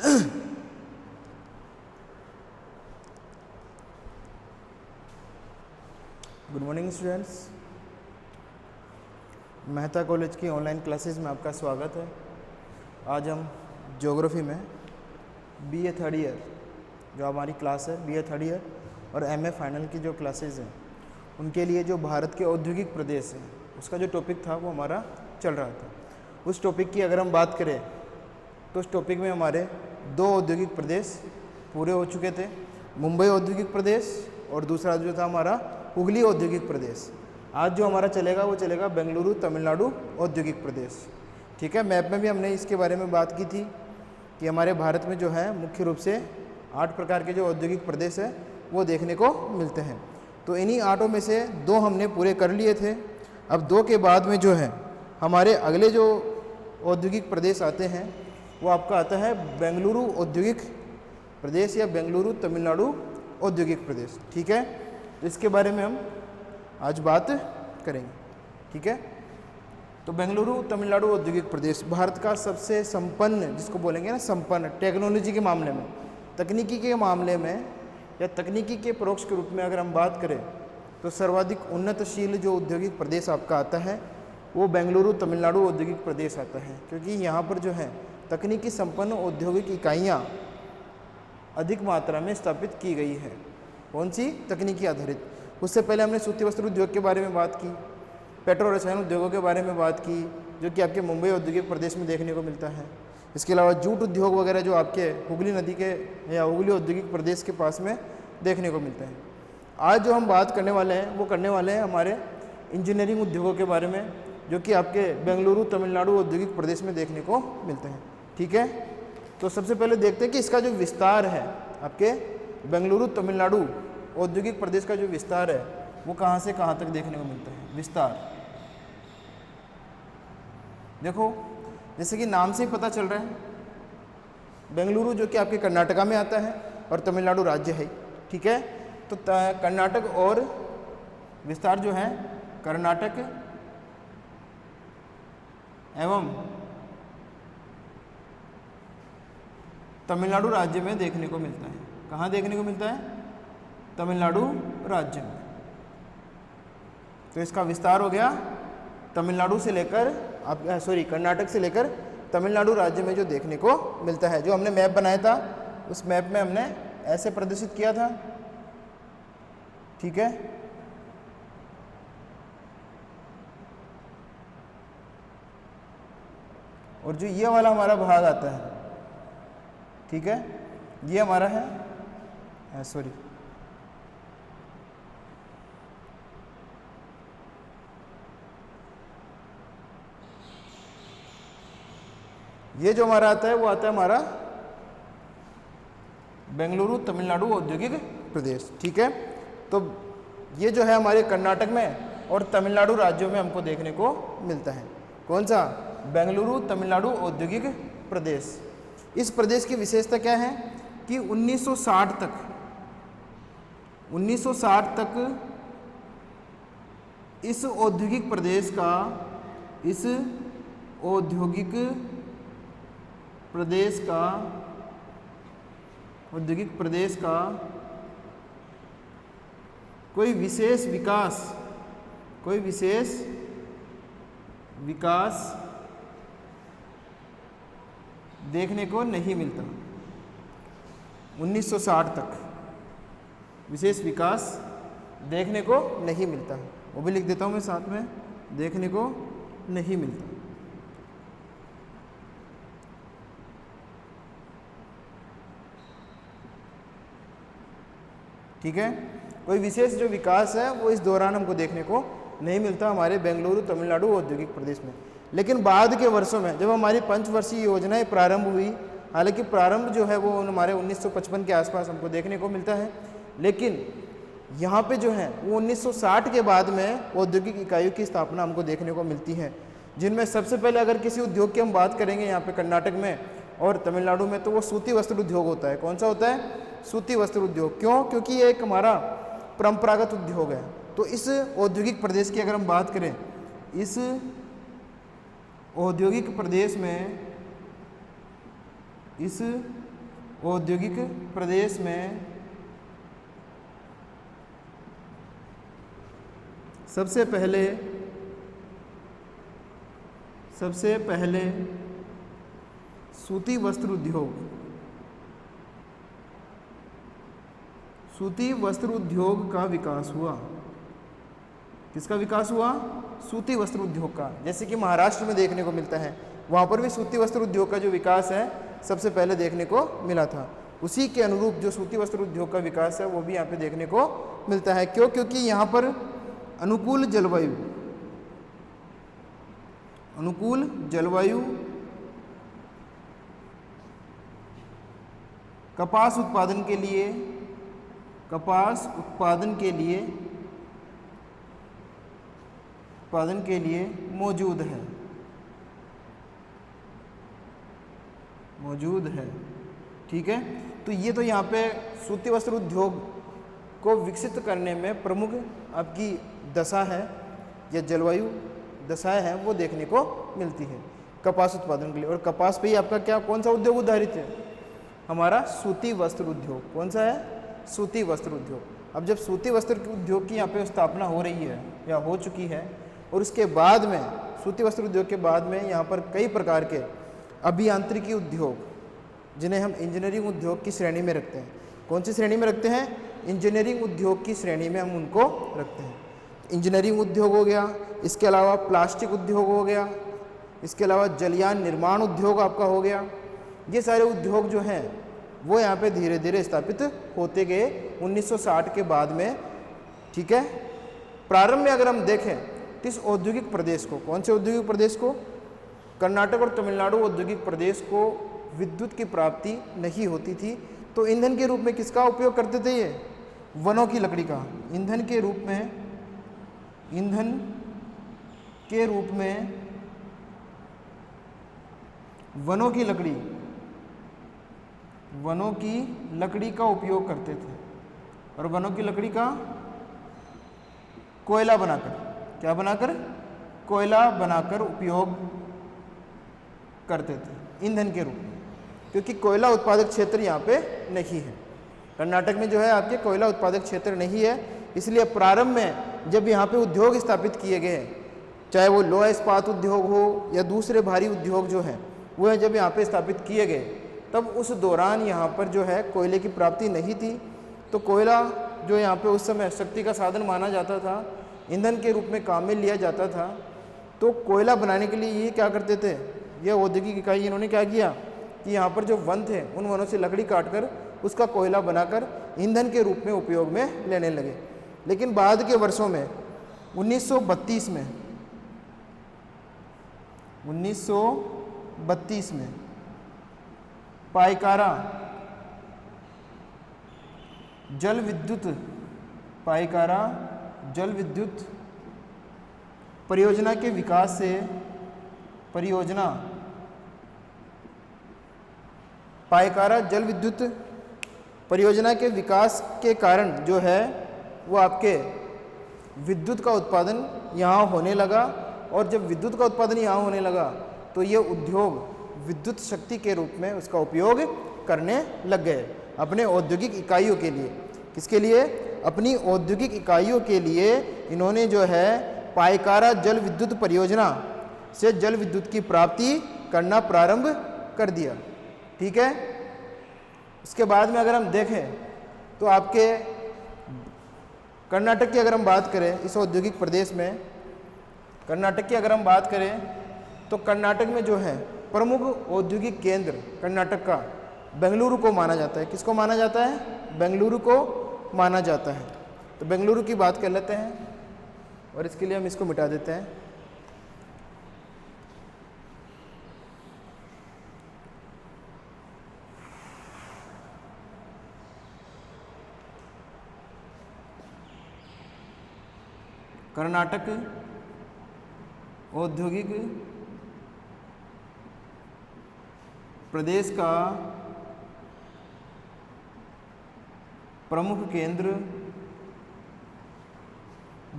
Good morning students, Mehta college की online classes में आपका स्वागत है। आज हम ज्योग्राफी में बीए थर्ड ईयर जो हमारी क्लास है, बीए थर्ड ईयर और एमए फाइनल की जो क्लासेस हैं उनके लिए जो भारत के औद्योगिक प्रदेश हैं उसका जो टॉपिक था वो हमारा चल रहा था। उस टॉपिक की अगर हम बात करें तो उस टॉपिक में हमारे 2 औद्योगिक प्रदेश पूरे हो चुके थे, मुंबई औद्योगिक प्रदेश और दूसरा जो था हमारा हुगली औद्योगिक प्रदेश। आज जो हमारा चलेगा वो चलेगा बेंगलुरु तमिलनाडु औद्योगिक प्रदेश। ठीक है, मैप में भी हमने इसके बारे में बात की थी कि हमारे भारत में जो है मुख्य रूप से 8 प्रकार के जो औद्योगिक प्रदेश है वो देखने को मिलते हैं। तो इन्हीं 8 में से 2 हमने पूरे कर लिए थे। अब 2 के बाद में जो है हमारे अगले जो औद्योगिक प्रदेश आते हैं वो आपका आता है बेंगलुरु औद्योगिक प्रदेश या बेंगलुरु तमिलनाडु औद्योगिक प्रदेश। ठीक है, तो इसके बारे में हम आज बात करेंगे। ठीक है, तो बेंगलुरु तमिलनाडु औद्योगिक प्रदेश भारत का सबसे संपन्न, जिसको बोलेंगे ना संपन्न, टेक्नोलॉजी के मामले में, तकनीकी के मामले में या तकनीकी के परोक्ष के रूप में अगर हम बात करें तो सर्वाधिक उन्नतशील जो औद्योगिक प्रदेश आपका आता है वो बेंगलुरु तमिलनाडु औद्योगिक प्रदेश आता है, क्योंकि यहाँ पर जो है तकनीकी संपन्न औद्योगिक इकाइयाँ अधिक मात्रा में स्थापित की गई है। कौन सी? तकनीकी आधारित। उससे पहले हमने सूती वस्त्र उद्योग के बारे में बात की, पेट्रो रसायन उद्योगों के बारे में बात की जो कि आपके मुंबई औद्योगिक प्रदेश में देखने को मिलता है। इसके अलावा जूट उद्योग वगैरह जो आपके हुगली नदी के या हुगली औद्योगिक प्रदेश के पास में देखने को मिलते हैं। आज जो हम बात करने वाले हैं वो करने वाले हैं हमारे इंजीनियरिंग उद्योगों के बारे में जो कि आपके बेंगलुरु तमिलनाडु औद्योगिक प्रदेश में देखने को मिलते हैं। ठीक है, तो सबसे पहले देखते हैं कि इसका जो विस्तार है, आपके बेंगलुरु तमिलनाडु औद्योगिक प्रदेश का जो विस्तार है वो कहाँ से कहाँ तक देखने को मिलता है। विस्तार देखो, जैसे कि नाम से ही पता चल रहा है, बेंगलुरु जो कि आपके कर्नाटका में आता है और तमिलनाडु राज्य है। ठीक है, तो कर्नाटक और विस्तार जो है कर्नाटक एवं तमिलनाडु राज्य में देखने को मिलता है। कहाँ देखने को मिलता है? तमिलनाडु राज्य में। तो इसका विस्तार हो गया तमिलनाडु से लेकर कर्नाटक से लेकर तमिलनाडु राज्य में जो देखने को मिलता है। जो हमने मैप बनाया था उस मैप में हमने ऐसे प्रदर्शित किया था। ठीक है, और जो ये वाला हमारा भाग आता है, ठीक है, ये हमारा है ये जो हमारा आता है वो आता है हमारा बेंगलुरु तमिलनाडु औद्योगिक प्रदेश। ठीक है, तो ये जो है हमारे कर्नाटक में और तमिलनाडु राज्यों में हमको देखने को मिलता है। कौन सा? बेंगलुरु तमिलनाडु औद्योगिक प्रदेश। इस प्रदेश की विशेषता क्या है कि 1960 तक इस औद्योगिक प्रदेश का कोई विशेष विकास देखने को नहीं मिलता। 1960 तक विशेष विकास देखने को नहीं मिलता, वो भी लिख देता हूँ मैं साथ में, देखने को नहीं मिलता। ठीक है, कोई विशेष जो विकास है वो इस दौरान हमको देखने को नहीं मिलता हमारे बेंगलुरु तमिलनाडु औद्योगिक प्रदेश में। लेकिन बाद के वर्षों में जब हमारी 5 वर्षीय योजनाएं प्रारंभ हुई, हालांकि प्रारंभ जो है वो हमारे 1955 के आसपास हमको देखने को मिलता है, लेकिन यहाँ पे जो है वो 1960 के बाद में औद्योगिक इकाइयों की स्थापना हमको देखने को मिलती है, जिनमें सबसे पहले अगर किसी उद्योग की हम बात करेंगे यहाँ पे कर्नाटक में और तमिलनाडु में तो वो सूती वस्त्र उद्योग होता है। कौन सा होता है? सूती वस्त्र उद्योग। क्यों? क्योंकि ये एक हमारा परंपरागत उद्योग है। तो इस औद्योगिक प्रदेश की अगर हम बात करें, इस औद्योगिक प्रदेश में इस औद्योगिक प्रदेश में सबसे पहले सूती वस्त्र उद्योग का विकास हुआ। किसका विकास हुआ? सूती वस्त्र उद्योग का। जैसे कि महाराष्ट्र में देखने को मिलता है, वहाँ पर भी सूती वस्त्र उद्योग का जो विकास है सबसे पहले देखने को मिला था। उसी के अनुरूप जो सूती वस्त्र उद्योग का विकास है वो भी यहाँ पे देखने को मिलता है। क्यों? क्योंकि यहाँ पर अनुकूल जलवायु कपास उत्पादन के लिए मौजूद है। ठीक है, तो ये तो यहाँ पे सूती वस्त्र उद्योग को विकसित करने में प्रमुख आपकी दशा है या जलवायु दशाएं हैं वो देखने को मिलती है कपास उत्पादन के लिए। और कपास पे ही आपका कौन सा उद्योग उदाहरित है? हमारा सूती वस्त्र उद्योग। कौन सा है? सूती वस्त्र उद्योग। अब जब सूती वस्त्र उद्योग की यहाँ पे स्थापना हो रही है या हो चुकी है, और उसके बाद में सूती वस्त्र उद्योग के बाद में यहाँ पर कई प्रकार के अभियांत्रिकी उद्योग, जिन्हें हम इंजीनियरिंग उद्योग की श्रेणी में रखते हैं। कौन सी श्रेणी में रखते हैं? इंजीनियरिंग उद्योग की श्रेणी में हम उनको रखते हैं। इंजीनियरिंग उद्योग हो गया, इसके अलावा प्लास्टिक उद्योग हो गया, इसके अलावा जलयान निर्माण उद्योग आपका हो गया। ये सारे उद्योग जो हैं वो यहाँ पे धीरे धीरे स्थापित होते गए 1960 के बाद में। ठीक है, प्रारंभ में अगर हम देखें तो इस औद्योगिक प्रदेश को, कौन से औद्योगिक प्रदेश को? कर्नाटक और तमिलनाडु औद्योगिक प्रदेश को विद्युत की प्राप्ति नहीं होती थी, तो ईंधन के रूप में किसका उपयोग करते थे? ये वनों की लकड़ी का ईंधन के रूप में वनों की लकड़ी का उपयोग करते थे। और वनों की लकड़ी का कोयला बनाकर कोयला बनाकर उपयोग करते थे ईंधन के रूप में, क्योंकि कोयला उत्पादक क्षेत्र यहाँ पे नहीं है। कर्नाटक में जो है आपके कोयला उत्पादक क्षेत्र नहीं है, इसलिए प्रारंभ में जब यहाँ पे उद्योग स्थापित किए गए, चाहे वो लोहा इस्पात उद्योग हो या दूसरे भारी उद्योग जो हैं वो है, जब यहाँ पे स्थापित किए गए तब उस दौरान यहाँ पर जो है कोयले की प्राप्ति नहीं थी। तो कोयला जो यहाँ पे उस समय शक्ति का साधन माना जाता था, ईंधन के रूप में काम में लिया जाता था। तो कोयला बनाने के लिए ये क्या करते थे, ये औद्योगिक इकाई इन्होंने क्या किया कि यहाँ पर जो वन थे उन वनों से लकड़ी काटकर उसका कोयला बनाकर ईंधन के रूप में उपयोग में लेने लगे। लेकिन बाद के वर्षों में 1932 में पाइकारा जल विद्युत परियोजना के विकास से पाइकारा जल विद्युत परियोजना के विकास के कारण जो है वो आपके विद्युत का उत्पादन यहाँ होने लगा। और जब विद्युत का उत्पादन यहाँ होने लगा तो ये उद्योग विद्युत शक्ति के रूप में उसका उपयोग करने लग गए अपने औद्योगिक इकाइयों के लिए। किसके लिए? अपनी औद्योगिक इकाइयों के लिए इन्होंने जो है पाइकारा जल विद्युत परियोजना से जल विद्युत की प्राप्ति करना प्रारंभ कर दिया। ठीक है, उसके बाद में अगर हम देखें तो आपके कर्नाटक की अगर हम बात करें, इस औद्योगिक प्रदेश में कर्नाटक की अगर हम बात करें तो कर्नाटक में जो है प्रमुख औद्योगिक केंद्र कर्नाटक का बेंगलुरु को माना जाता है। किसको माना जाता है? बेंगलुरु को माना जाता है। तो बेंगलुरु की बात कर लेते हैं और इसके लिए हम इसको मिटा देते हैं। कर्नाटक औद्योगिक प्रदेश का प्रमुख केंद्र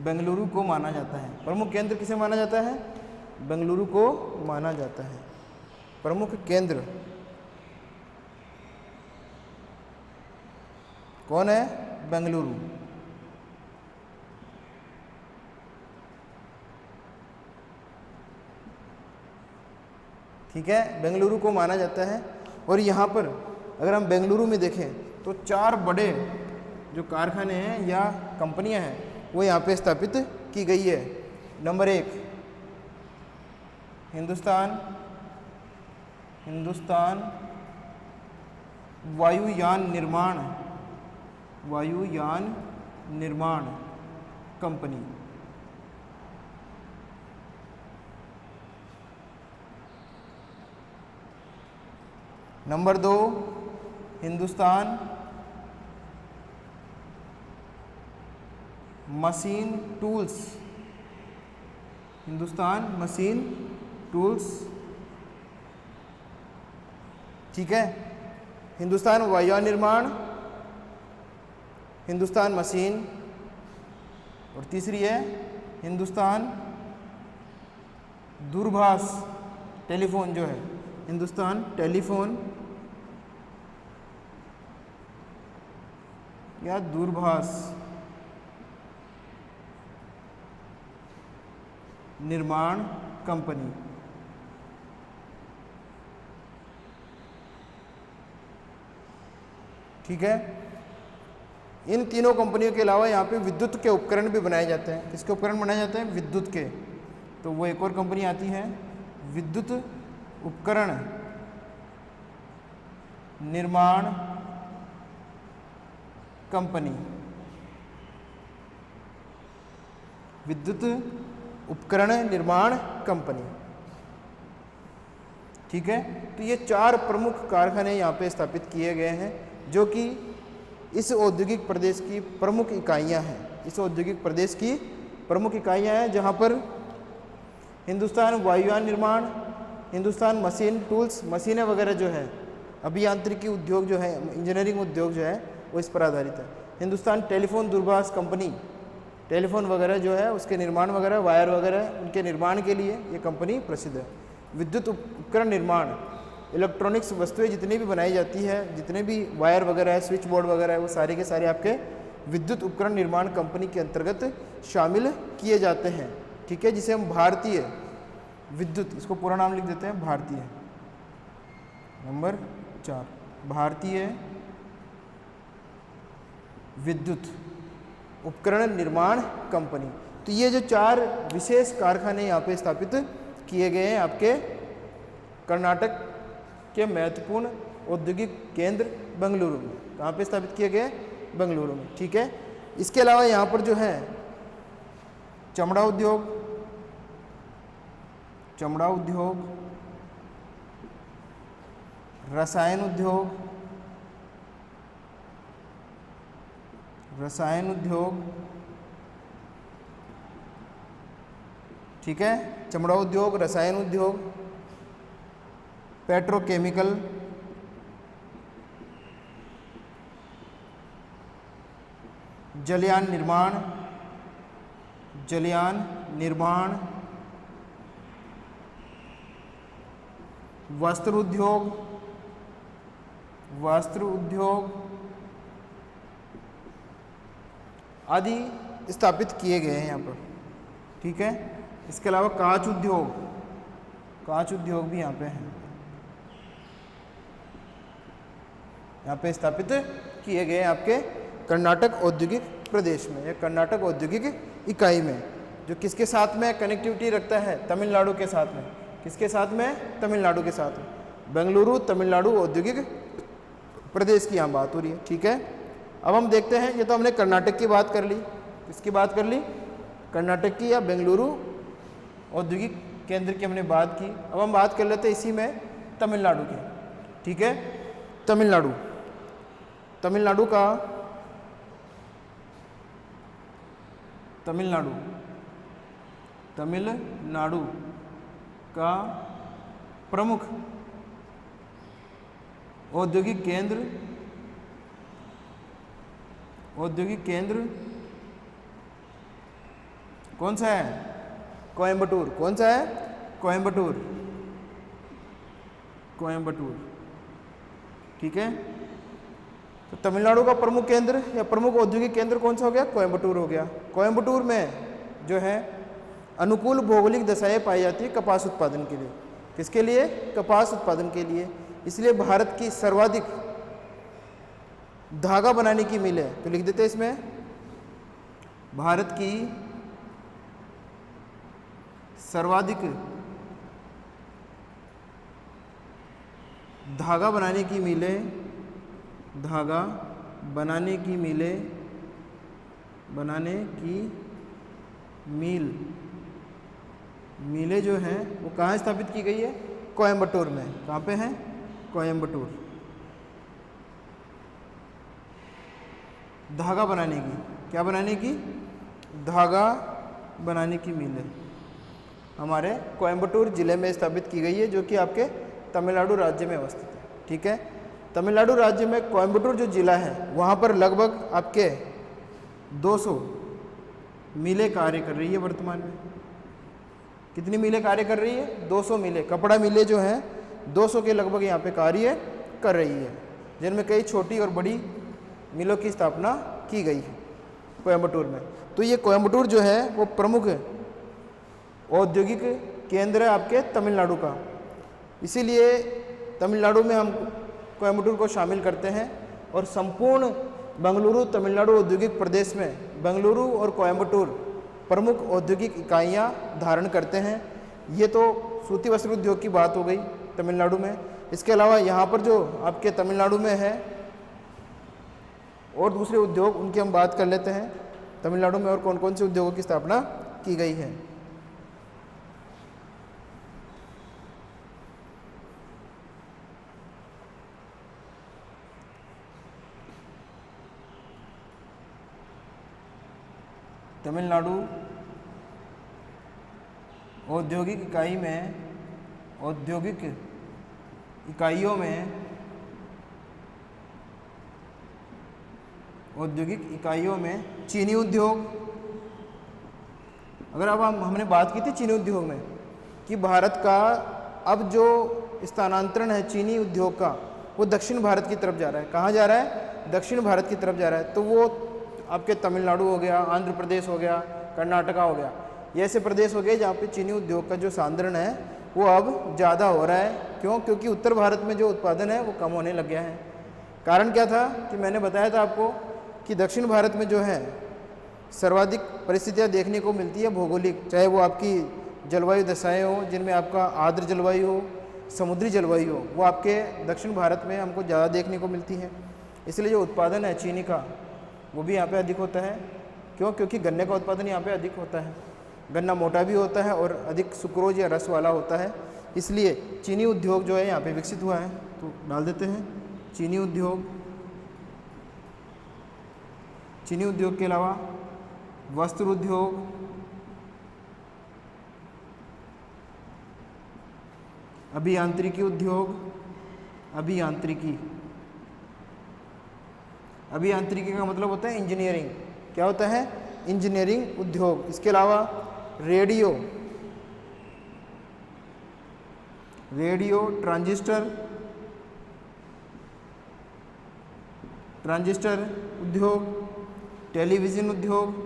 बेंगलुरु को माना जाता है। प्रमुख केंद्र किसे माना जाता है? बेंगलुरु को माना जाता है प्रमुख केंद्र। कौन है? बेंगलुरु। ठीक है, बेंगलुरु को माना जाता है। और यहाँ पर अगर हम बेंगलुरु में देखें तो 4 बड़े जो कारखाने हैं या कंपनियां हैं वो यहाँ पे स्थापित की गई है। नंबर 1 हिंदुस्तान वायुयान निर्माण company. Number 2 Hindustan machine tools. ठीक है, हिंदुस्तान वायुयान निर्माण, हिंदुस्तान मशीन, और तीसरी है हिंदुस्तान दूरभाष टेलीफोन जो है, हिंदुस्तान टेलीफोन या दूरभाष निर्माण कंपनी। ठीक है, इन तीनों कंपनियों के अलावा यहाँ पे विद्युत के उपकरण भी बनाए जाते हैं। किसके उपकरण बनाए जाते हैं? विद्युत के। तो वो एक और कंपनी आती है विद्युत उपकरण निर्माण कंपनी। विद्युत उपकरण निर्माण कंपनी। ठीक है, तो ये 4 प्रमुख कारखाने यहाँ पे स्थापित किए गए हैं जो कि इस औद्योगिक प्रदेश की प्रमुख इकाइयाँ हैं। इस औद्योगिक प्रदेश की प्रमुख इकाइयाँ हैं जहाँ पर हिंदुस्तान वायुयान निर्माण, हिंदुस्तान मशीन टूल्स, मशीनें वगैरह जो है, अभियांत्रिकी उद्योग जो है, इंजीनियरिंग उद्योग जो है वो इस पर आधारित है। हिंदुस्तान टेलीफोन दूरभाष कंपनी, टेलीफोन वगैरह जो है उसके निर्माण वगैरह, वायर वगैरह उनके निर्माण के लिए ये कंपनी प्रसिद्ध है। विद्युत उपकरण निर्माण, इलेक्ट्रॉनिक्स वस्तुएं जितनी भी बनाई जाती है, जितने भी वायर वगैरह है, स्विच बोर्ड वगैरह है, वो सारे के सारे आपके विद्युत उपकरण निर्माण कंपनी के अंतर्गत शामिल किए जाते हैं। ठीक है, जिसे हम भारतीय विद्युत, इसको पूरा नाम लिख देते हैं भारतीय। नंबर 4 भारतीय विद्युत उपकरण निर्माण कंपनी। तो ये जो 4 विशेष कारखाने यहाँ पे स्थापित किए गए हैं आपके कर्नाटक के महत्वपूर्ण औद्योगिक केंद्र बेंगलुरु में। कहाँ पे स्थापित किए गए? बेंगलुरु में। ठीक है, इसके अलावा यहाँ पर जो है चमड़ा उद्योग, रसायन उद्योग, ठीक है, चमड़ा उद्योग, रसायन उद्योग, पेट्रोकेमिकल, जलयान निर्माण, वस्त्र उद्योग आदि स्थापित किए गए हैं यहाँ पर। ठीक है, इसके अलावा कांच उद्योग भी यहाँ पे है, यहाँ पे स्थापित किए गए हैं आपके कर्नाटक औद्योगिक प्रदेश में या कर्नाटक औद्योगिक इकाई में, जो किसके साथ में कनेक्टिविटी रखता है? तमिलनाडु के साथ में। किसके साथ में? तमिलनाडु के साथ में। बेंगलुरु तमिलनाडु औद्योगिक प्रदेश की यहाँ बात हो रही है। ठीक है, अब हम देखते हैं, ये तो हमने कर्नाटक की बात कर ली। किसकी बात कर ली? कर्नाटक की या बेंगलुरु औद्योगिक केंद्र की हमने बात की। अब हम बात कर लेते हैं इसी में तमिलनाडु की। ठीक है, तमिलनाडु का प्रमुख औद्योगिक केंद्र कौन सा है? कोयम्बटूर। कौन सा है? कोयम्बटूर। ठीक है, तो तमिलनाडु का प्रमुख केंद्र या प्रमुख औद्योगिक केंद्र कौन सा हो गया? कोयम्बटूर हो गया। कोयम्बटूर में जो है अनुकूल भौगोलिक दशाएं पाई जाती है कपास उत्पादन के लिए। किसके लिए? कपास उत्पादन के लिए। इसलिए भारत की सर्वाधिक धागा बनाने की मिल है। तो लिख देते हैं इसमें, भारत की सर्वाधिक धागा बनाने की मिलें, धागा बनाने की मिलें, बनाने की मिलें जो हैं वो कहाँ स्थापित की गई है? कोयम्बटूर में। कहाँ पे हैं? कोयम्बटूर। धागा बनाने की, क्या बनाने की? धागा बनाने की मिलें हमारे कोयम्बटूर जिले में स्थापित की गई है, जो कि आपके तमिलनाडु राज्य में अवस्थित है। ठीक है, तमिलनाडु राज्य में कोयम्बटूर जो जिला है वहाँ पर लगभग आपके 200 मिलें कार्य कर रही है वर्तमान में। कितनी मिलें कार्य कर रही है? 200 मिलें, कपड़ा मिलें जो हैं 200 के लगभग यहाँ पे कार्य कर रही है, जिनमें कई छोटी और बड़ी मिलों की स्थापना की गई है कोयम्बटूर में। तो ये कोयम्बटूर जो है वो प्रमुख औद्योगिक केंद्र है आपके तमिलनाडु का। इसीलिए तमिलनाडु में हम कोयम्बटूर को शामिल करते हैं और संपूर्ण बेंगलुरु तमिलनाडु औद्योगिक प्रदेश में बेंगलुरु और कोयम्बटूर प्रमुख औद्योगिक इकाइयां धारण करते हैं। ये तो सूती वस्त्र उद्योग की बात हो गई तमिलनाडु में। इसके अलावा यहाँ पर जो आपके तमिलनाडु में है और दूसरे उद्योग, उनकी हम बात कर लेते हैं। तमिलनाडु में और कौन कौन से उद्योगों की स्थापना की गई है? तमिलनाडु औद्योगिक इकाई में, औद्योगिक इकाइयों में, औद्योगिक इकाइयों में चीनी उद्योग। अगर अब हमने बात की थी चीनी उद्योग में कि भारत का अब जो स्थानांतरण है चीनी उद्योग का वो दक्षिण भारत की तरफ जा रहा है। कहाँ जा रहा है? दक्षिण भारत की तरफ जा रहा है। तो वो आपके तमिलनाडु हो गया, आंध्र प्रदेश हो गया, कर्नाटका हो गया, ये ऐसे प्रदेश हो गए जहाँ पे चीनी उद्योग का जो सांद्रण है वो अब ज़्यादा हो रहा है। क्यों? क्योंकि उत्तर भारत में जो उत्पादन है वो कम होने लग गया है। कारण क्या था कि मैंने बताया था आपको कि दक्षिण भारत में जो है सर्वाधिक परिस्थितियाँ देखने को मिलती है भौगोलिक, चाहे वो आपकी जलवायु दशाएँ हो जिनमें आपका आर्द्र जलवायु हो, समुद्री जलवायु हो, वो आपके दक्षिण भारत में हमको ज़्यादा देखने को मिलती है। इसलिए जो उत्पादन है चीनी का वो भी यहाँ पे अधिक होता है। क्यों? क्योंकि गन्ने का उत्पादन यहाँ पे अधिक होता है। गन्ना मोटा भी होता है और अधिक सुक्रोज या रस वाला होता है, इसलिए चीनी उद्योग जो है यहाँ पे विकसित हुआ है। तो डाल देते हैं चीनी उद्योग। चीनी उद्योग के अलावा वस्त्र उद्योग, अभियांत्रिकी उद्योग, अभियांत्रिकी, अभियांत्रिकी का मतलब होता है इंजीनियरिंग। क्या होता है? इंजीनियरिंग उद्योग। इसके अलावा रेडियो, रेडियो, ट्रांजिस्टर, ट्रांजिस्टर उद्योग, टेलीविज़न उद्योग,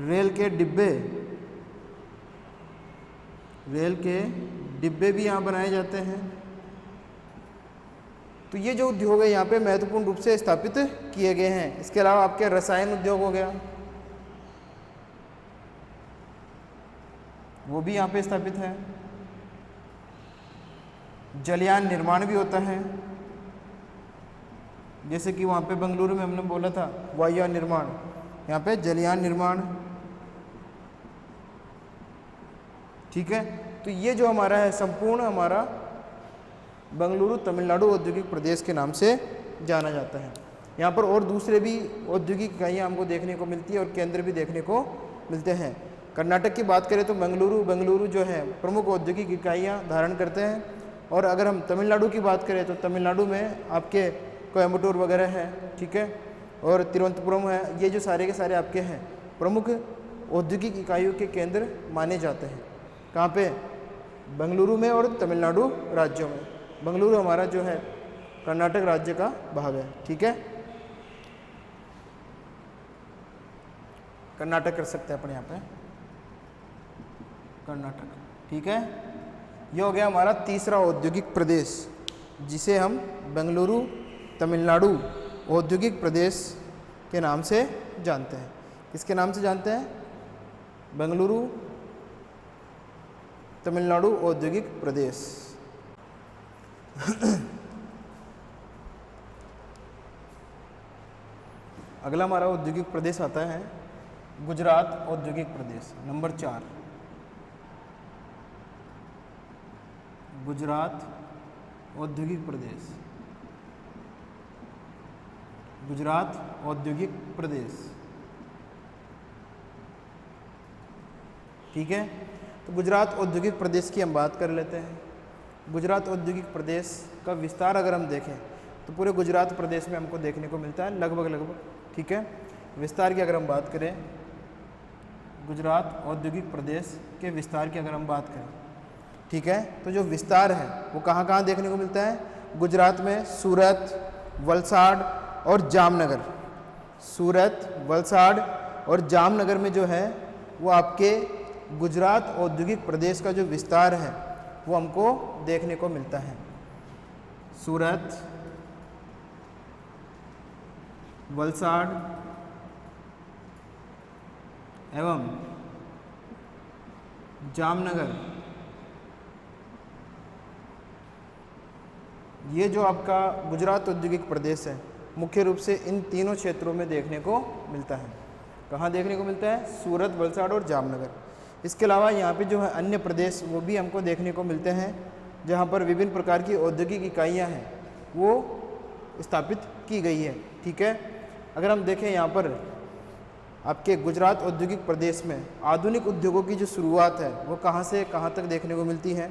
रेल के डिब्बे, रेल के डिब्बे भी यहाँ बनाए जाते हैं। तो ये जो उद्योग है यहाँ पे महत्वपूर्ण रूप से स्थापित किए गए हैं। इसके अलावा आपके रसायन उद्योग हो गया, वो भी यहाँ पे स्थापित है। जलयान निर्माण भी होता है, जैसे कि वहाँ पे बेंगलुरु में हमने बोला था वायुयान निर्माण, यहाँ पे जलयान निर्माण। ठीक है, तो ये जो हमारा है संपूर्ण हमारा बेंगलुरु तमिलनाडु औद्योगिक प्रदेश के नाम से जाना जाता है। यहाँ पर और दूसरे भी औद्योगिक इकाइयाँ हमको देखने को मिलती है और केंद्र भी देखने को मिलते हैं। कर्नाटक की बात करें तो बेंगलुरु जो है प्रमुख औद्योगिक इकाइयाँ धारण करते हैं। और अगर हम तमिलनाडु की बात करें तो तमिलनाडु में आपके कोयम्बटूर वगैरह है, ठीक है, और तिरुवनंतपुरम है। ये जो सारे के सारे आपके हैं प्रमुख औद्योगिक इकाइयों के केंद्र माने जाते हैं। कहाँ पे? बेंगलुरु में और तमिलनाडु राज्यों में। बेंगलुरु हमारा जो है कर्नाटक राज्य का भाग है, ठीक है। कर्नाटक कर सकते हैं अपन यहाँ पे, कर्नाटक, ठीक है। ये हो गया हमारा तीसरा औद्योगिक प्रदेश, जिसे हम बेंगलुरु तमिलनाडु औद्योगिक प्रदेश के नाम से जानते हैं। किसके नाम से जानते हैं? बेंगलुरु तमिलनाडु औद्योगिक प्रदेश। अगला हमारा औद्योगिक प्रदेश आता है गुजरात औद्योगिक प्रदेश, नंबर 4। गुजरात औद्योगिक प्रदेश, गुजरात औद्योगिक प्रदेश, ठीक है। तो गुजरात औद्योगिक प्रदेश की हम बात कर लेते हैं। गुजरात औद्योगिक प्रदेश का विस्तार अगर हम देखें तो पूरे गुजरात प्रदेश में हमको देखने को मिलता है लगभग, ठीक है। विस्तार की अगर हम बात करें, गुजरात औद्योगिक प्रदेश के विस्तार की अगर हम बात करें, ठीक है, तो जो विस्तार है वो कहाँ कहाँ देखने को मिलता है? गुजरात में सूरत, वलसाड़ और जामनगर। सूरत, वलसाड़ और जामनगर में जो है वो आपके गुजरात औद्योगिक प्रदेश का जो विस्तार है वो हमको देखने को मिलता है। सूरत, वलसाड़ एवं जामनगर, ये जो आपका गुजरात औद्योगिक प्रदेश है मुख्य रूप से इन तीनों क्षेत्रों में देखने को मिलता है। कहाँ देखने को मिलता है? सूरत, वलसाड़ और जामनगर। इसके अलावा यहाँ पे जो है अन्य प्रदेश वो भी हमको देखने को मिलते हैं जहाँ पर विभिन्न प्रकार की औद्योगिक इकाइयाँ हैं वो स्थापित की गई है, ठीक है। अगर हम देखें यहाँ पर आपके गुजरात औद्योगिक प्रदेश में आधुनिक उद्योगों की जो शुरुआत है वो कहाँ से कहाँ तक देखने को मिलती है?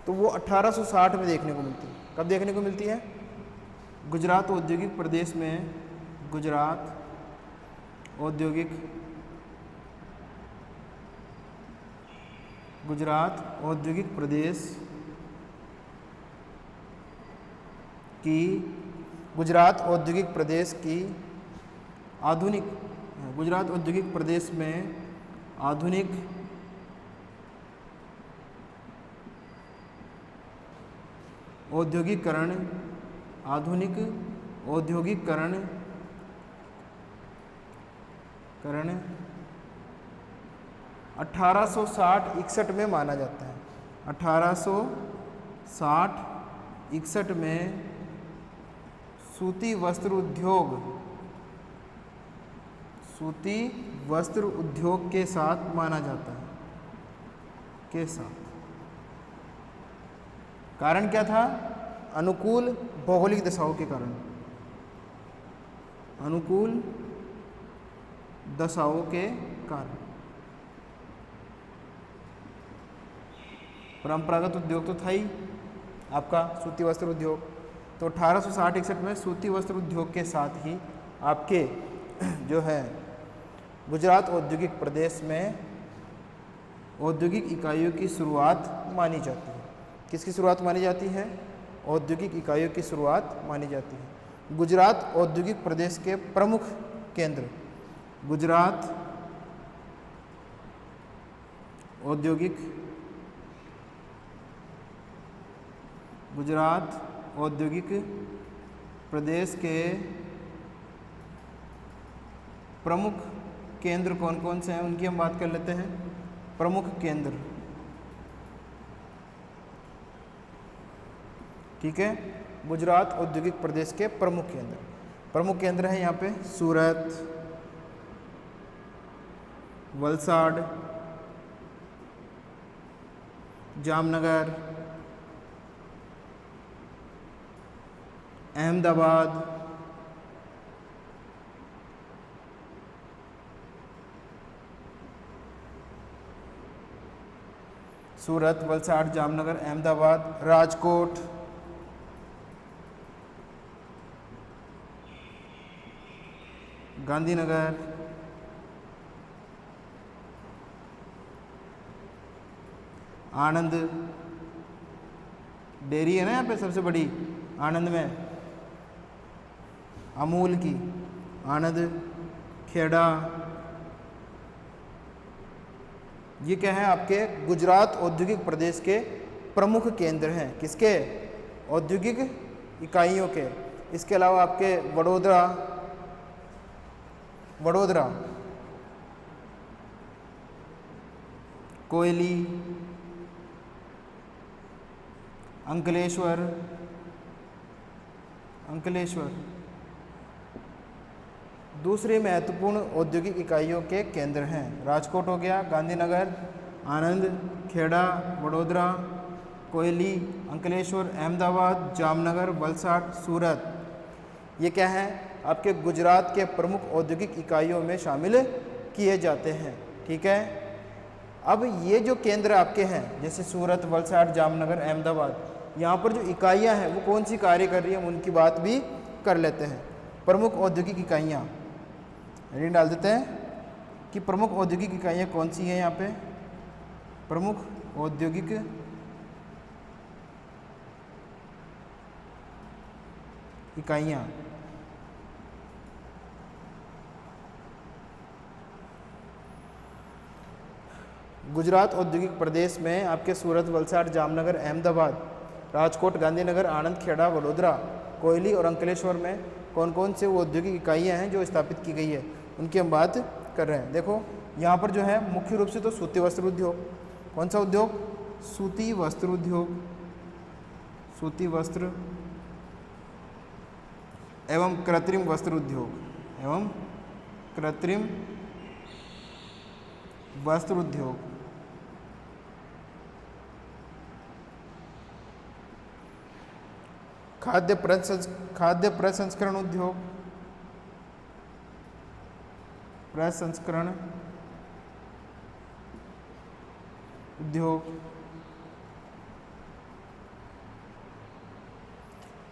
तो वो 1860 में देखने को मिलती है। कब देखने को मिलती है? गुजरात औद्योगिक प्रदेश में, गुजरात औद्योगिक प्रदेश की, गुजरात औद्योगिक प्रदेश की आधुनिक, गुजरात औद्योगिक प्रदेश में आधुनिक औद्योगिकरण, आधुनिक औद्योगिकरण 1860-61 में माना जाता है। 1860-61 में सूती वस्त्र उद्योग के साथ माना जाता है, के साथ। कारण क्या था? अनुकूल भौगोलिक दशाओं के कारण, अनुकूल दशाओं के कारण। परंपरागत उद्योग तो था ही आपका सूती वस्त्र उद्योग, तो 1860-61 में सूती वस्त्र उद्योग के साथ ही आपके जो है गुजरात औद्योगिक प्रदेश में औद्योगिक इकाइयों की शुरुआत मानी जाती है। किसकी शुरुआत मानी जाती है? औद्योगिक इकाइयों की शुरुआत मानी जाती है। गुजरात औद्योगिक प्रदेश के प्रमुख केंद्र, गुजरात औद्योगिक प्रदेश के प्रमुख केंद्र कौन कौन से हैं उनकी हम बात कर लेते हैं। प्रमुख केंद्र, ठीक है, गुजरात औद्योगिक प्रदेश के प्रमुख केंद्र हैं यहाँ पे सूरत, वलसाड़, जामनगर, अहमदाबाद, सूरत, वलसाड़, जामनगर, अहमदाबाद, राजकोट, गांधीनगर, आनंद, डेयरी है ना यहाँ पे सबसे बड़ी आनंद में, अमूल की, आनंद, खेड़ा, ये क्या है आपके गुजरात औद्योगिक प्रदेश के प्रमुख केंद्र हैं। किसके? औद्योगिक इकाइयों के। इसके अलावा आपके वडोदरा, कोयली, अंकलेश्वर दूसरे महत्वपूर्ण औद्योगिक इकाइयों के केंद्र हैं। राजकोट हो गया, गांधीनगर, आनंद, खेड़ा, वडोदरा, कोयली, अंकलेश्वर, अहमदाबाद, जामनगर, वलसाड, सूरत, ये क्या है आपके गुजरात के प्रमुख औद्योगिक इकाइयों में शामिल किए जाते हैं। ठीक है, अब ये जो केंद्र आपके हैं जैसे सूरत, वलसाड, जामनगर, अहमदाबाद, यहाँ पर जो इकाइयाँ हैं वो कौन सी कार्य कर रही हैं उनकी बात भी कर लेते हैं। प्रमुख औद्योगिक इकाइयाँ हेडिंग डाल देते हैं कि प्रमुख औद्योगिक इकाइयाँ कौन सी हैं। यहाँ पे प्रमुख औद्योगिक इकाइयाँ, गुजरात औद्योगिक प्रदेश में आपके सूरत, वलसाड, जामनगर, अहमदाबाद, राजकोट, गांधीनगर, आनंद, खेड़ा, वडोदरा, कोयली और अंकलेश्वर में कौन कौन से वो औद्योगिक इकाइयाँ हैं जो स्थापित की गई है उनकी हम बात कर रहे हैं। देखो यहाँ पर जो है मुख्य रूप से तो सूती वस्त्र उद्योग, कौन सा उद्योग? सूती वस्त्र उद्योग, सूती वस्त्र एवं कृत्रिम वस्त्र उद्योग, एवं कृत्रिम वस्त्र उद्योग, खाद्य प्रसंस्करण उद्योग, प्रसंस्करण उद्योग,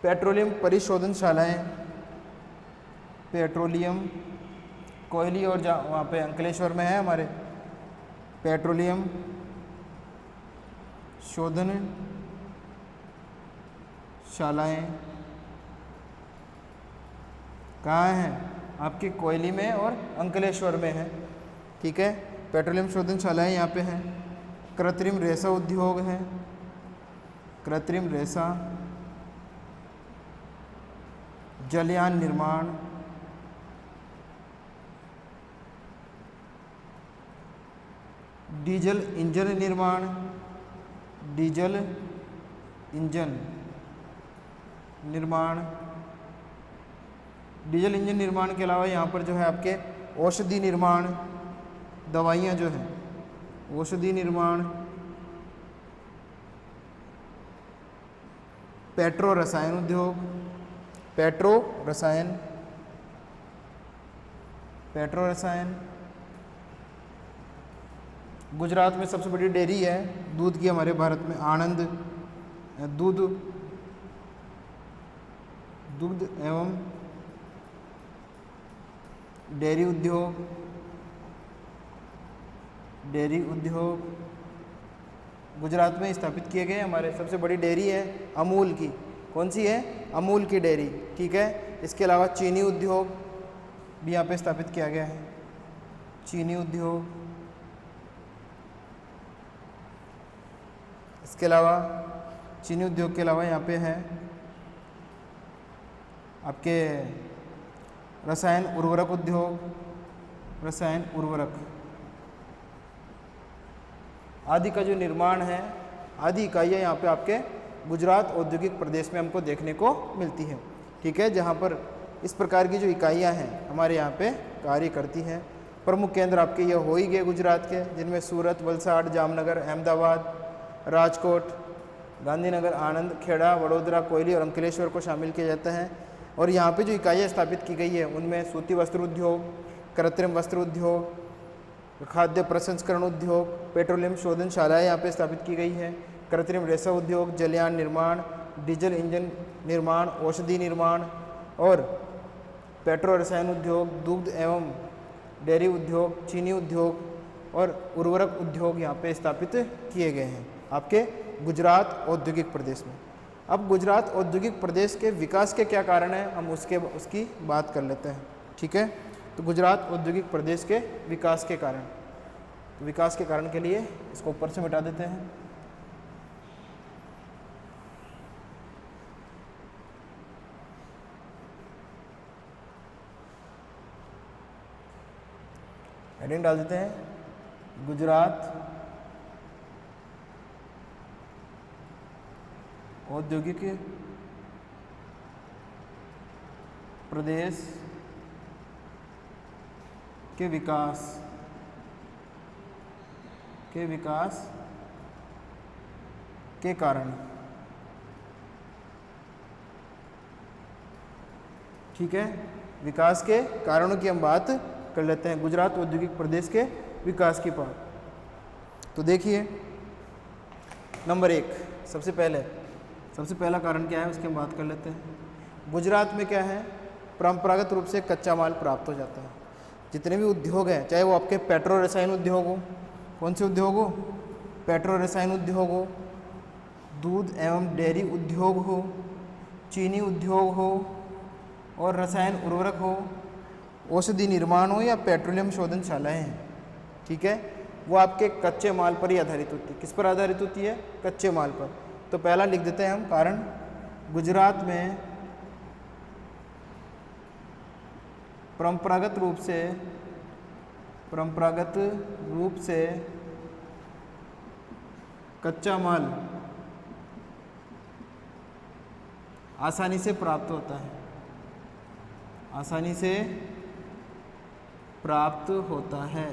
पेट्रोलियम परिशोधनशालाएं, पेट्रोलियम, कोयली और वहाँ पे अंकलेश्वर में है हमारे पेट्रोलियम शोधन शालाएं, कहाँ हैं? आपके कोयली में और अंकलेश्वर में है। ठीक है, पेट्रोलियम शोधनशालाएं यहाँ पे हैं। कृत्रिम रेशा उद्योग है, कृत्रिम रेशा, जलयान निर्माण, डीजल इंजन निर्माण, डीजल इंजन निर्माण, डीजल इंजन निर्माण के अलावा यहाँ पर जो है आपके औषधि निर्माण, दवाइयाँ जो हैं, औषधि निर्माण, पेट्रो रसायन उद्योग, पेट्रो रसायन, गुजरात में सबसे बड़ी डेयरी है दूध की हमारे भारत में, आनंद दुग्ध एवं डेयरी उद्योग गुजरात में स्थापित किए गए। हमारे सबसे बड़ी डेयरी है अमूल की, कौन सी है? अमूल की डेयरी। ठीक है, इसके अलावा चीनी उद्योग भी यहाँ पे स्थापित किया गया है, चीनी उद्योग। इसके अलावा चीनी उद्योग के अलावा यहाँ पे है आपके रसायन उर्वरक उद्योग, रसायन उर्वरक आदि का जो निर्माण है, आदि इकाइयाँ यहाँ पे आपके गुजरात औद्योगिक प्रदेश में हमको देखने को मिलती है। ठीक है, जहाँ पर इस प्रकार की जो इकाइयाँ हैं हमारे यहाँ पे कार्य करती हैं। प्रमुख केंद्र आपके ये हो ही गए गुजरात के, जिनमें सूरत, वलसाड, जामनगर, अहमदाबाद, राजकोट, गांधीनगर, आनंद, खेड़ा, वडोदरा, कोयली और अंकलेश्वर को शामिल किया जाता है। और यहाँ पे जो इकाइयाँ स्थापित की गई है उनमें सूती वस्त्र उद्योग, कृत्रिम वस्त्र उद्योग, खाद्य प्रसंस्करण उद्योग, पेट्रोलियम शोधनशालाएँ यहाँ पे स्थापित की गई है, कृत्रिम रेशा उद्योग, जलयान निर्माण, डीजल इंजन निर्माण, औषधि निर्माण और पेट्रो रसायन उद्योग, दुग्ध एवं डेयरी उद्योग, चीनी उद्योग और उर्वरक उद्योग यहाँ पे स्थापित किए गए हैं आपके गुजरात औद्योगिक प्रदेश में। अब गुजरात औद्योगिक प्रदेश के विकास के क्या कारण हैं, हम उसकी बात कर लेते हैं। ठीक है, तो गुजरात औद्योगिक प्रदेश के विकास के कारण, तो विकास के कारण के लिए इसको ऊपर से मिटा देते हैं। हेडिंग डाल देते हैं गुजरात औद्योगिक प्रदेश के विकास के कारण। ठीक है, विकास के कारणों की हम बात कर लेते हैं, गुजरात औद्योगिक प्रदेश के विकास की बात। तो देखिए नंबर 1, सबसे पहला कारण क्या है उसकी हम बात कर लेते हैं। गुजरात में क्या है, परंपरागत रूप से कच्चा माल प्राप्त हो जाता है। जितने भी उद्योग हैं, चाहे वो आपके पेट्रो रसायन उद्योग हो, कौन से उद्योग हो, पेट्रो रसायन उद्योग हो, दूध एवं डेयरी उद्योग हो, चीनी उद्योग हो और रसायन उर्वरक हो, औषधि निर्माण हो या पेट्रोलियम शोधनशालाएँ हैं। ठीक है, वो आपके कच्चे माल पर ही आधारित होती है। किस पर आधारित होती है, कच्चे माल पर। तो पहला लिख देते हैं हम कारण, गुजरात में परंपरागत रूप से कच्चा माल आसानी से प्राप्त होता है,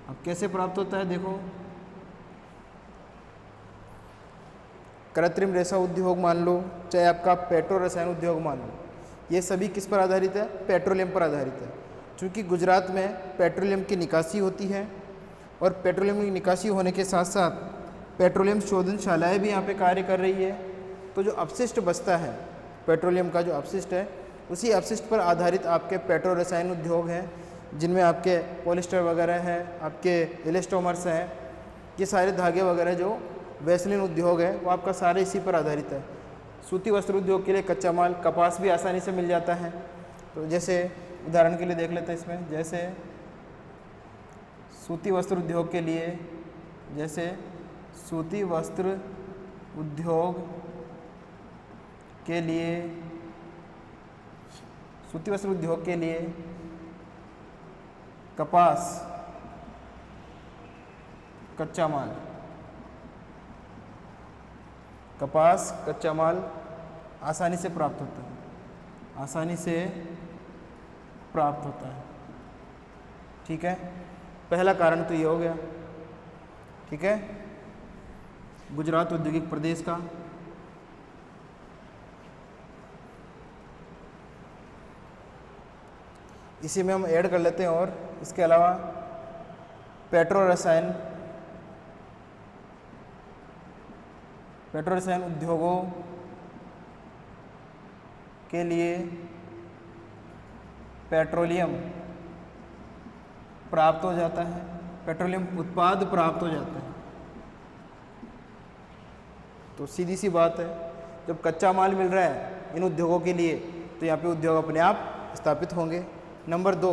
अब कैसे प्राप्त होता है, देखो कृत्रिम रेशा उद्योग मान लो, चाहे आपका पेट्रो रसायन उद्योग मान लो, ये सभी किस पर आधारित है, पेट्रोलियम पर आधारित है। क्योंकि गुजरात में पेट्रोलियम की निकासी होती है और पेट्रोलियम की निकासी होने के साथ साथ पेट्रोलियम शोधनशालाएँ भी यहाँ पे कार्य कर रही है। तो जो अपशिष्ट बचता है, पेट्रोलियम का जो अपशिष्ट है, उसी अपशिष्ट पर आधारित आपके पेट्रो रसायन उद्योग हैं, जिनमें आपके पॉलिस्टर वगैरह है, आपके इलास्टोमर्स हैं, ये सारे धागे वगैरह जो वैसलीन उद्योग है वो आपका सारे इसी पर आधारित है। सूती वस्त्र उद्योग के लिए कच्चा माल कपास भी आसानी से मिल जाता है। तो जैसे उदाहरण के लिए देख लेते हैं इसमें, जैसे सूती वस्त्र उद्योग के लिए, कपास कच्चा माल आसानी से प्राप्त होता है, ठीक है। पहला कारण तो ये हो गया, ठीक है, गुजरात औद्योगिक प्रदेश का। इसी में हम ऐड कर लेते हैं और इसके अलावा पेट्रो रसायन उद्योगों के लिए पेट्रोलियम प्राप्त हो जाता है, पेट्रोलियम उत्पाद प्राप्त हो जाते हैं। तो सीधी सी बात है, जब कच्चा माल मिल रहा है इन उद्योगों के लिए तो यहाँ पे उद्योग अपने आप स्थापित होंगे। नंबर 2,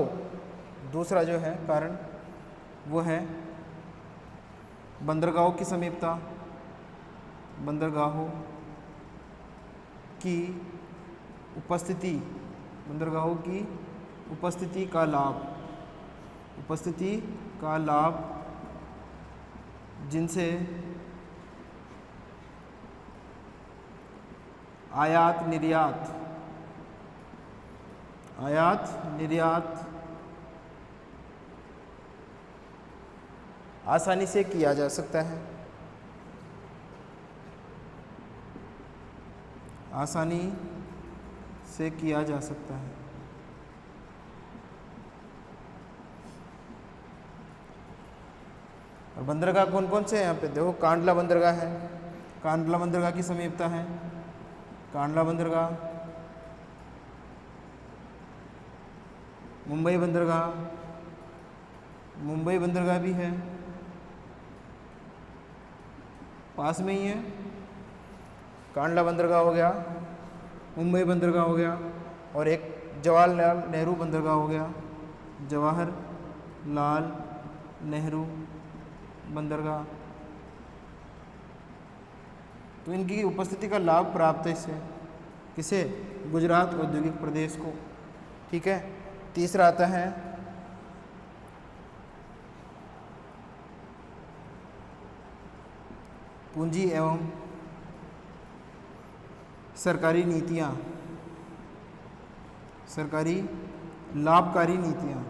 दूसरा जो है कारण वो है बंदरगाहों की समीपता, बंदरगाहों की उपस्थिति का लाभ जिनसे आयात निर्यात आसानी से किया जा सकता है, और बंदरगाह कौन कौन से हैं यहाँ पे देखो, कांडला बंदरगाह है, कांडला बंदरगाह की समीपता है, कांडला बंदरगाह, मुंबई बंदरगाह भी है, पास में ही है। कांडला बंदरगाह हो गया, मुंबई बंदरगाह हो गया, और एक जवाहरलाल नेहरू बंदरगाह हो गया, जवाहरलाल नेहरू बंदरगाह। तो इनकी उपस्थिति का लाभ प्राप्त है इससे किसे? गुजरात औद्योगिक प्रदेश को। ठीक है। तीसरा आता है पूंजी एवं सरकारी नीतियां, सरकारी लाभकारी नीतियां।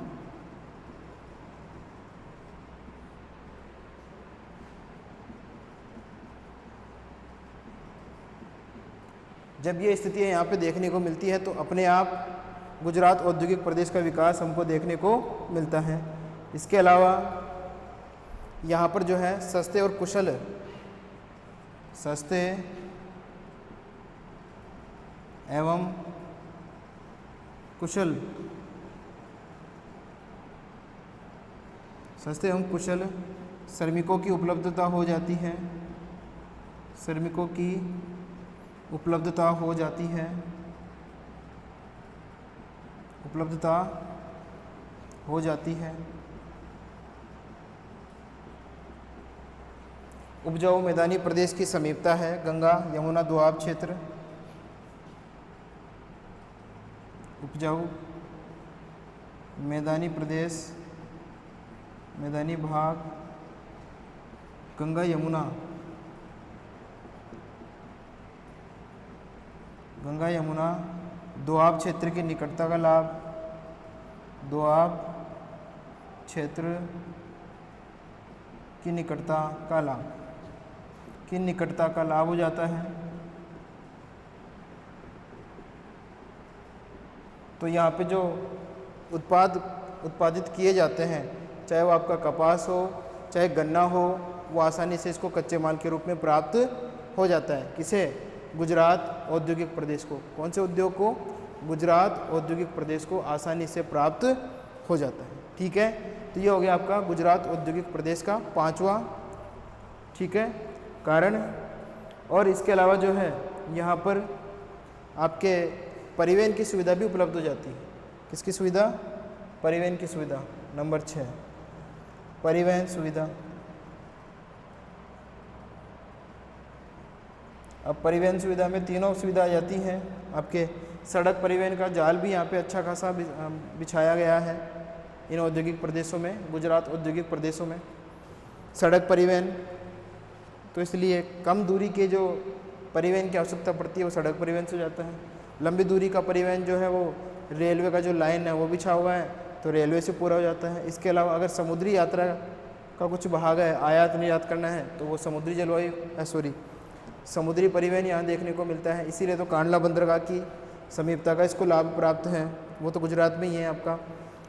जब ये स्थितियां यहाँ पे देखने को मिलती है तो अपने आप गुजरात औद्योगिक प्रदेश का विकास हमको देखने को मिलता है। इसके अलावा यहाँ पर जो है सस्ते और कुशल, सस्ते एवं कुशल, सस्ते एवं कुशल श्रमिकों की उपलब्धता हो जाती है, श्रमिकों की उपलब्धता हो जाती है, उपलब्धता हो जाती है। उपजाऊ मैदानी प्रदेश की समीपता है, गंगा यमुना दोआब क्षेत्र, उपजाऊ मैदानी प्रदेश, मैदानी भाग, गंगा यमुना, गंगा यमुना दोआब क्षेत्र की निकटता का लाभ, दोआब क्षेत्र की निकटता का लाभ, की निकटता का लाभ हो जाता है। तो यहाँ पे जो उत्पादित किए जाते हैं, चाहे वो आपका कपास हो चाहे गन्ना हो, वो आसानी से इसको कच्चे माल के रूप में प्राप्त हो जाता है। किसे? गुजरात औद्योगिक प्रदेश को। कौन से उद्योग को? गुजरात औद्योगिक प्रदेश को आसानी से प्राप्त हो जाता है। ठीक है। तो ये हो गया आपका गुजरात औद्योगिक प्रदेश का 5वां, ठीक है, कारण। और इसके अलावा जो है यहाँ पर आपके परिवहन की सुविधा भी उपलब्ध हो जाती है। किसकी सुविधा? परिवहन की सुविधा। नंबर 6, परिवहन सुविधा। अब परिवहन सुविधा में तीनों सुविधा आ जाती हैं। आपके सड़क परिवहन का जाल भी यहाँ पे अच्छा खासा बिछाया गया है इन औद्योगिक प्रदेशों में, गुजरात औद्योगिक प्रदेशों में। सड़क परिवहन तो इसलिए कम दूरी के जो परिवहन की आवश्यकता पड़ती है वो सड़क परिवहन से हो जाता है। लंबी दूरी का परिवहन जो है वो रेलवे का जो लाइन है वो बिछा हुआ है तो रेलवे से पूरा हो जाता है। इसके अलावा अगर समुद्री यात्रा का कुछ भाग है, आयात निर्यात करना है, तो वो समुद्री जलवायु समुद्री परिवहन यहाँ देखने को मिलता है। इसीलिए तो कांडला बंदरगाह की समीपता का इसको लाभ प्राप्त है, वो तो गुजरात में ही है आपका।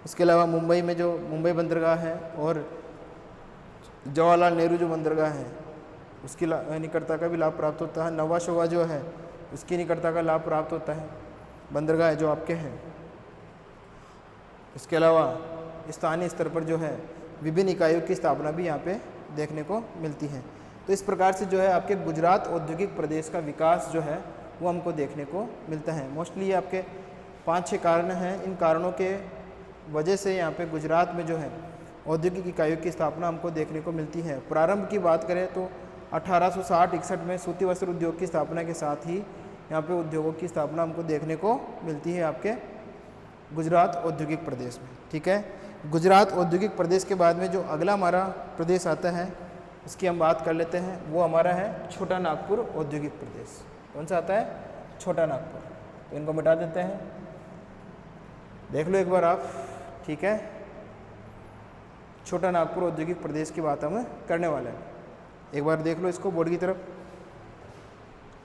इसके अलावा मुंबई में जो मुंबई बंदरगाह है और जवाहरलाल नेहरू जो बंदरगाह है उसकी निकटता का भी लाभ प्राप्त होता है। नवा शोवा जो है उसकी निकटता का लाभ प्राप्त होता है, बंदरगाह जो आपके हैं। इसके अलावा स्थानीय स्तर पर जो है विभिन्न इकाइयों की स्थापना भी यहाँ पे देखने को मिलती है। तो इस प्रकार से जो है आपके गुजरात औद्योगिक प्रदेश का विकास जो है वो हमको देखने को मिलता है। मोस्टली ये आपके 5-6 कारण हैं। इन कारणों के वजह से यहाँ पे गुजरात में जो है औद्योगिक इकाइयों की स्थापना हमको देखने को मिलती है। प्रारंभ की बात करें तो 1860-61 में सूती वस्त्र उद्योग की स्थापना के साथ ही यहाँ पे उद्योगों की स्थापना हमको देखने को मिलती है आपके गुजरात औद्योगिक प्रदेश में। ठीक है। गुजरात औद्योगिक प्रदेश के बाद में जो अगला हमारा प्रदेश आता है उसकी हम बात कर लेते हैं, वो हमारा है छोटा नागपुर औद्योगिक प्रदेश। कौन सा आता है? छोटा नागपुर। तो इनको मिटा देते हैं, देख लो एक बार आप। ठीक है। छोटा नागपुर औद्योगिक प्रदेश की बात हम करने वाले हैं। एक बार देख लो इसको, बोर्ड की तरफ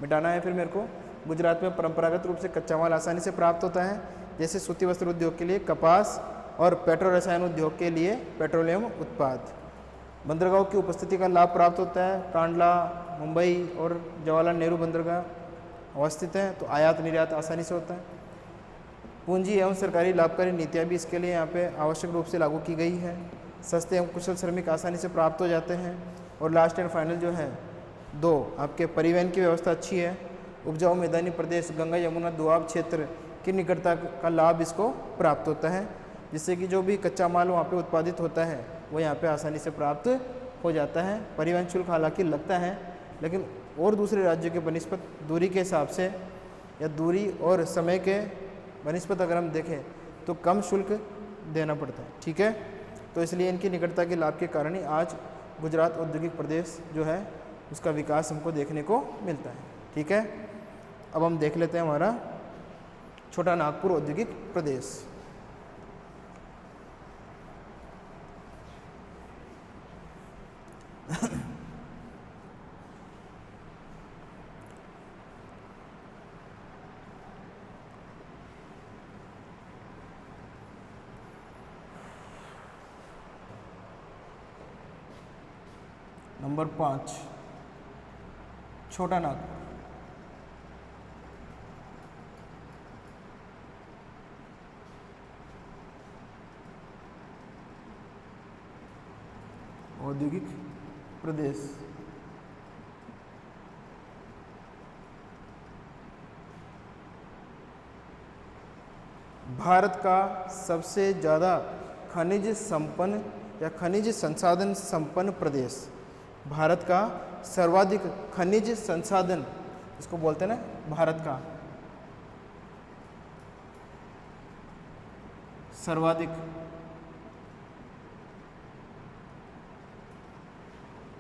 मिटाना है फिर मेरे को। गुजरात में परंपरागत रूप से कच्चा माल आसानी से प्राप्त होता है, जैसे सूती वस्त्र उद्योग के लिए कपास और पेट्रो रसायन उद्योग के लिए पेट्रोलियम उत्पाद। बंदरगाहों की उपस्थिति का लाभ प्राप्त होता है। कांडला, मुंबई और जवाहरलाल नेहरू बंदरगाह अवस्थित है तो आयात निर्यात आसानी से होता है। पूंजी एवं सरकारी लाभकारी नीतियाँ भी इसके लिए यहाँ पे आवश्यक रूप से लागू की गई है। सस्ते एवं कुशल श्रमिक आसानी से प्राप्त हो जाते हैं। और लास्ट एंड फाइनल जो है 2, आपके परिवहन की व्यवस्था अच्छी है। उपजाऊ मैदानी प्रदेश, गंगा यमुना दोआब क्षेत्र की निकटता का लाभ इसको प्राप्त होता है, जिससे कि जो भी कच्चा माल वहाँ पे उत्पादित होता है वो यहाँ पे आसानी से प्राप्त हो जाता है। परिवहन शुल्क हालांकि लगता है, लेकिन और दूसरे राज्यों के बनिस्पत दूरी के हिसाब से या दूरी और समय के बनिस्पत अगर हम देखें तो कम शुल्क देना पड़ता है। ठीक है, तो इसलिए इनकी निकटता के लाभ के कारण ही आज गुजरात औद्योगिक प्रदेश जो है उसका विकास हमको देखने को मिलता है। ठीक है, अब हम देख लेते हैं हमारा छोटा नागपुर औद्योगिक प्रदेश। नंबर 5 छोटा नागपुर। औद्योगिक प्रदेश भारत का सबसे ज़्यादा खनिज संपन्न या खनिज संसाधन संपन्न प्रदेश, भारत का सर्वाधिक खनिज संसाधन, इसको बोलते हैं ना भारत का सर्वाधिक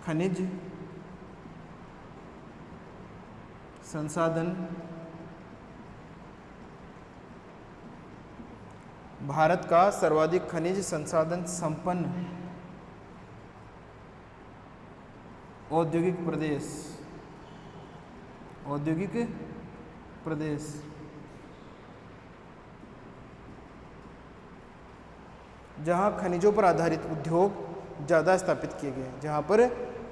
खनिज संसाधन, भारत का सर्वाधिक खनिज संसाधन संपन्न औद्योगिक प्रदेश, औद्योगिक प्रदेश जहां खनिजों पर आधारित उद्योग ज़्यादा स्थापित किए गए हैं, जहां पर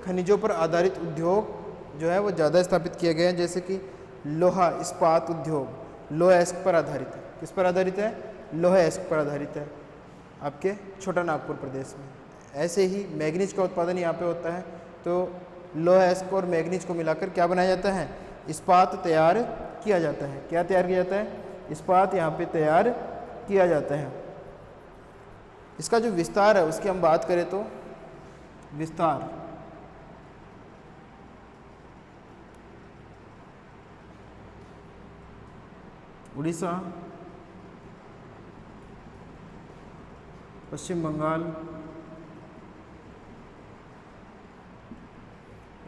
खनिजों पर आधारित उद्योग जो है वो ज़्यादा स्थापित किए गए हैं, जैसे कि लोहा इस्पात उद्योग लोहा इस्क पर आधारित है। किस पर आधारित है? लोहा इस्क पर आधारित है आपके छोटा नागपुर प्रदेश में। ऐसे ही मैग्नीज का उत्पादन यहाँ पे होता है, तो लोहा इस्क और मैग्नीज को मिलाकर क्या बनाया जाता है? इस्पात तैयार किया जाता है। क्या तैयार किया जाता है? इस्पात यहाँ पे तैयार किया जाता है। इसका जो विस्तार है उसकी हम बात करें तो विस्तार उड़ीसा, पश्चिम बंगाल,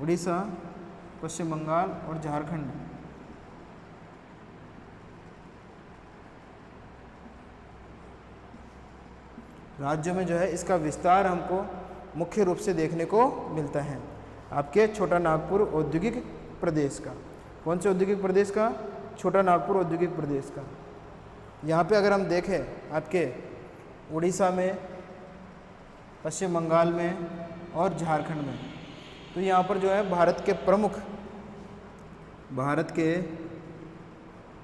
उड़ीसा, पश्चिम बंगाल और झारखंड राज्यों में जो है इसका विस्तार हमको मुख्य रूप से देखने को मिलता है आपके छोटा नागपुर औद्योगिक प्रदेश का। कौन से औद्योगिक प्रदेश का? छोटा नागपुर औद्योगिक प्रदेश का। यहाँ पे अगर हम देखें आपके उड़ीसा में, पश्चिम बंगाल में और झारखंड में, तो यहाँ पर जो है भारत के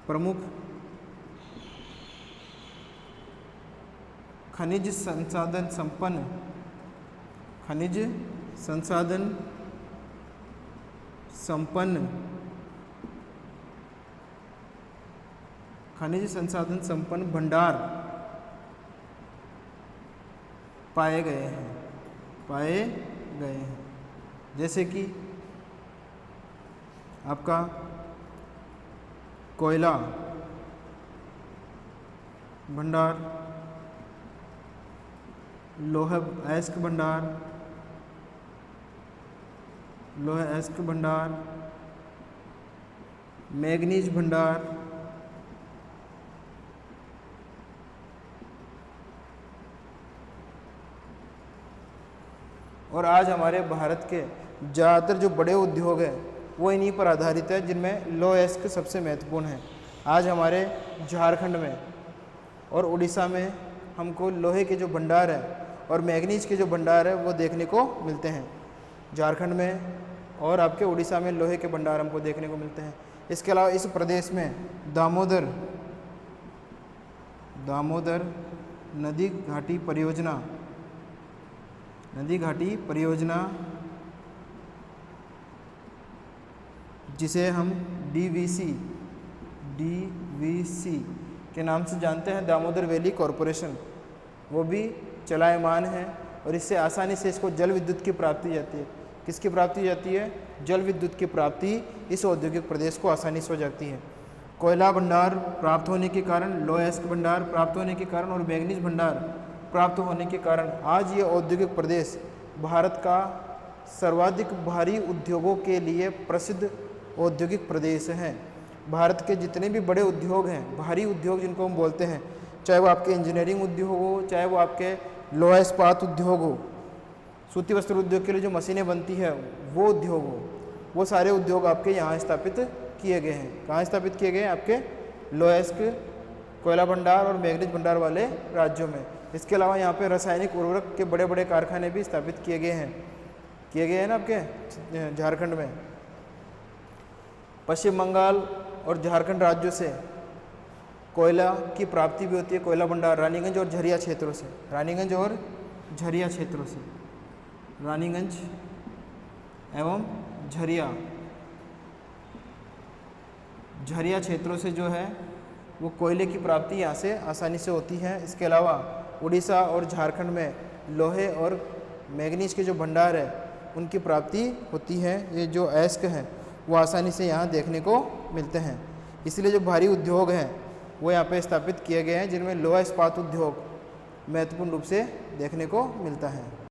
प्रमुख खनिज संसाधन संपन्न भंडार पाए गए हैं, जैसे कि आपका कोयला भंडार, लोहा अयस्क भंडार, मैग्नीज भंडार, और आज हमारे भारत के ज़्यादातर जो बड़े उद्योग हैं वो इन्हीं पर आधारित है, जिनमें लोहा अयस्क सबसे महत्वपूर्ण है। आज हमारे झारखंड में और उड़ीसा में हमको लोहे के जो भंडार है और मैग्नीज के जो भंडार है वो देखने को मिलते हैं। झारखंड में और आपके उड़ीसा में लोहे के भंडार हमको देखने को मिलते हैं। इसके अलावा इस प्रदेश में दामोदर नदी घाटी परियोजना जिसे हम डीवीसी के नाम से जानते हैं, दामोदर वैली कॉरपोरेशन, वो भी चलायमान है और इससे आसानी से इसको जल विद्युत की प्राप्ति जाती है। किसकी प्राप्ति जाती है? जल विद्युत की प्राप्ति इस औद्योगिक प्रदेश को आसानी से हो जाती है। कोयला भंडार प्राप्त होने के कारण, लोएस्क भंडार प्राप्त होने के कारण और मैंगनीज भंडार प्राप्त होने के कारण आज ये औद्योगिक प्रदेश भारत का सर्वाधिक भारी उद्योगों के लिए प्रसिद्ध औद्योगिक प्रदेश है। भारत के जितने भी बड़े उद्योग हैं, भारी उद्योग जिनको हम बोलते हैं, चाहे वो आपके इंजीनियरिंग उद्योग हो, चाहे वो आपके लोहा इस्पात उद्योग हो, सूती वस्त्र उद्योग के लिए जो मशीनें बनती है वो उद्योग हो, वो सारे उद्योग आपके यहाँ स्थापित किए गए हैं। कहाँ स्थापित किए गए हैं? आपके लोएस्क, कोयला भंडार और मैंगनीज भंडार वाले राज्यों में। इसके अलावा यहाँ पे रासायनिक उर्वरक के बड़े बड़े कारखाने भी स्थापित किए गए हैं ना आपके झारखंड में। पश्चिम बंगाल और झारखंड राज्यों से कोयला की प्राप्ति भी होती है, कोयला भंडार रानीगंज और झरिया क्षेत्रों से, रानीगंज और झरिया क्षेत्रों से, रानीगंज एवं झरिया क्षेत्रों से जो है वो कोयले की प्राप्ति यहाँ से आसानी से होती है। इसके अलावा उड़ीसा और झारखंड में लोहे और मैंगनीज के जो भंडार है उनकी प्राप्ति होती है। ये जो एस्क हैं वो आसानी से यहाँ देखने को मिलते हैं। इसलिए जो भारी उद्योग हैं वो यहाँ पे स्थापित किए गए हैं, जिनमें लोहा इस्पात उद्योग महत्वपूर्ण रूप से देखने को मिलता है।